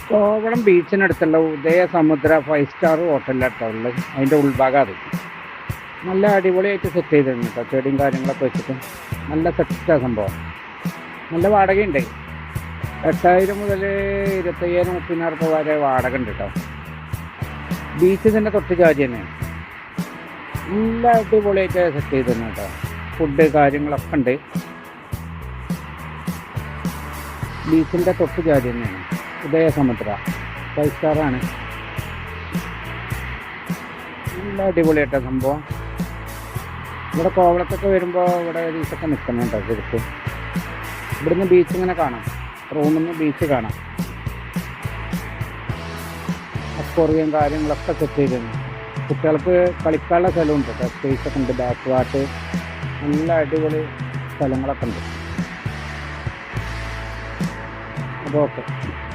Kovalam ബീച്ചിനടുത്തുള്ള Udayasamudra 5 star ഹോട്ടലിലാട്ടോ ഉള്ളത്. അതിൻ്റെ ഉൾഭാഗം അത് നല്ല അടിപൊളിയായിട്ട് സെറ്റ് ചെയ്തിട്ടുണ്ട് കേട്ടോ. ചെടിയും കാര്യങ്ങളൊക്കെ വെച്ചിട്ട് നല്ല സെറ്റാ സംഭവം. നല്ല വാടകയുണ്ട്. 8,000 മുതൽ 25,000 30,000 രൂപ വരെ വാടക ഉണ്ട് കേട്ടോ. ബീച്ച് തന്നെ തൊട്ട് ചാരി തന്നെയാണ്. നല്ല അടിപൊളിയായിട്ട് സെറ്റ് ചെയ്തിരുന്നു കേട്ടോ. ഫുഡ് കാര്യങ്ങളൊക്കെ ഉണ്ട്. ബീച്ചിൻ്റെ തൊട്ട് ചാരി തന്നെയാണ് ഉദയസമുദ്ര 5 സ്റ്റാറാണ്. നല്ല അടിപൊളിയായിട്ടോ സംഭവം. ഇവിടെ കോവളത്തൊക്കെ വരുമ്പോൾ ഇവിടെ ഒരു ദിവസമൊക്കെ നിൽക്കണം കേട്ടോ. ശരിക്കും ഇവിടുന്ന് ബീച്ച് ഇങ്ങനെ കാണാം. റൂമിൽ നിന്ന് ബീച്ച് കാണാം. അക്വേറിയം കാര്യങ്ങളൊക്കെ സെറ്റ് ചെയ്തിരുന്നു. കുട്ടികൾക്ക് കളിക്കാനുള്ള സ്ഥലമുണ്ട് കേട്ടോ. സ്പേസൊക്കെ ഉണ്ട്. ബാക്ക് വാട്ട് നല്ല അടിപൊളി സ്ഥലങ്ങളൊക്കെ ഉണ്ട്. അപ്പോൾ ഓക്കെ.